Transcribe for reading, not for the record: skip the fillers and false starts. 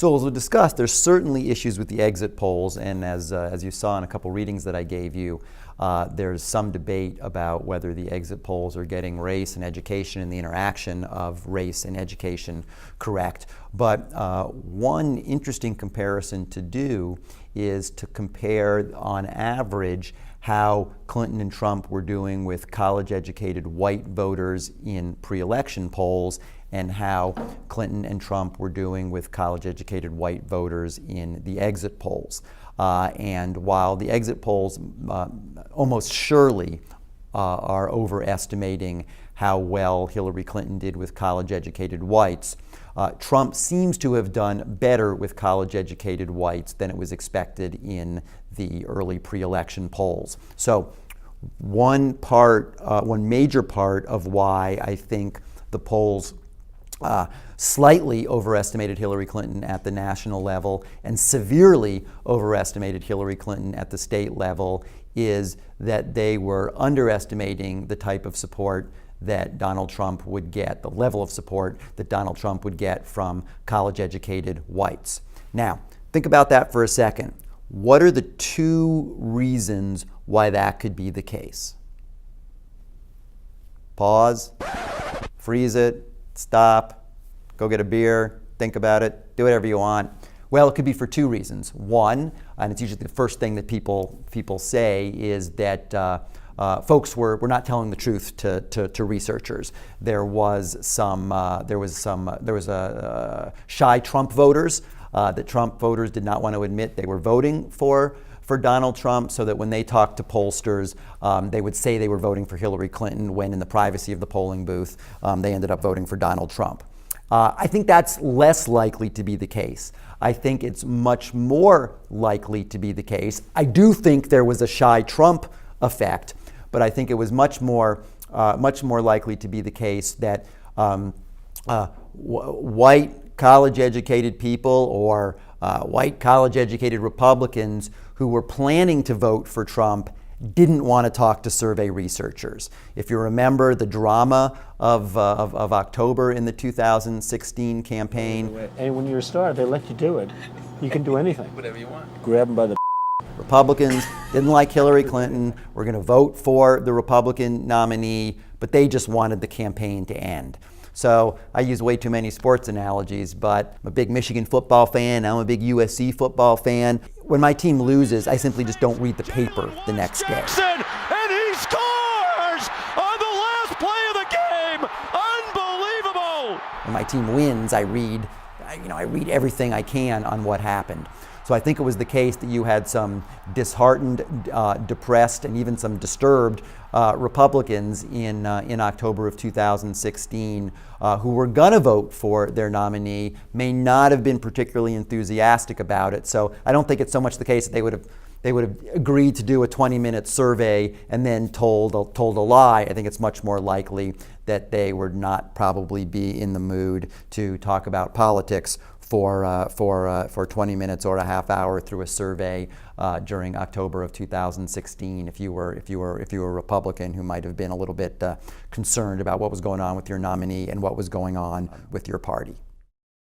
So as we discussed, there's certainly issues with the exit polls, and as you saw in a couple readings that I gave you, there's some debate about whether the exit polls are getting race and education and the interaction of race and education correct. But one interesting comparison to do is to compare, on average, how Clinton and Trump were doing with college-educated white voters in pre-election polls and how Clinton and Trump were doing with college-educated white voters in the exit polls. And while the exit polls almost surely are overestimating how well Hillary Clinton did with college-educated whites, Trump seems to have done better with college-educated whites than it was expected in the early pre-election polls. So one major part of why I think the polls slightly overestimated Hillary Clinton at the national level and severely overestimated Hillary Clinton at the state level is that they were underestimating the type of support that Donald Trump would get, the level of support that Donald Trump would get from college-educated whites. Now, think about that for a second. What are the two reasons why that could be the case? Pause, freeze it, stop, go get a beer, think about it, do whatever you want. Well, it could be for two reasons. One, and it's usually the first thing that people say, is that folks were not telling the truth to researchers. There was shy Trump voters that Trump voters did not want to admit they were voting for Donald Trump, so that when they talked to pollsters, they would say they were voting for Hillary Clinton when in the privacy of the polling booth, they ended up voting for Donald Trump. I think that's less likely to be the case. I think it's much more likely to be the case. I do think there was a shy Trump effect, but I think it was much more likely to be the case that white college-educated people or white college-educated Republicans who were planning to vote for Trump didn't want to talk to survey researchers. If you remember the drama of October in the 2016 campaign. And when you're a star, they let you do it. You can do anything. Whatever you want. Grab them by the Republicans didn't like Hillary Clinton, were going to vote for the Republican nominee, but they just wanted the campaign to end. So I use way too many sports analogies, but I'm a big Michigan football fan, I'm a big USC football fan. When my team loses, I simply just don't read the paper the next day. Jackson, and he scores on the last play of the game. Unbelievable. When my team wins, I read everything I can on what happened. So I think it was the case that you had some disheartened, depressed, and even some disturbed Republicans in October of 2016 who were going to vote for their nominee, may not have been particularly enthusiastic about it. So I don't think it's so much the case that they would have agreed to do a 20-minute survey and then told a lie. I think it's much more likely that they would not probably be in the mood to talk about politics for 20 minutes or a half hour through a survey during October of 2016. If you were a Republican who might have been a little bit concerned about what was going on with your nominee and what was going on with your party.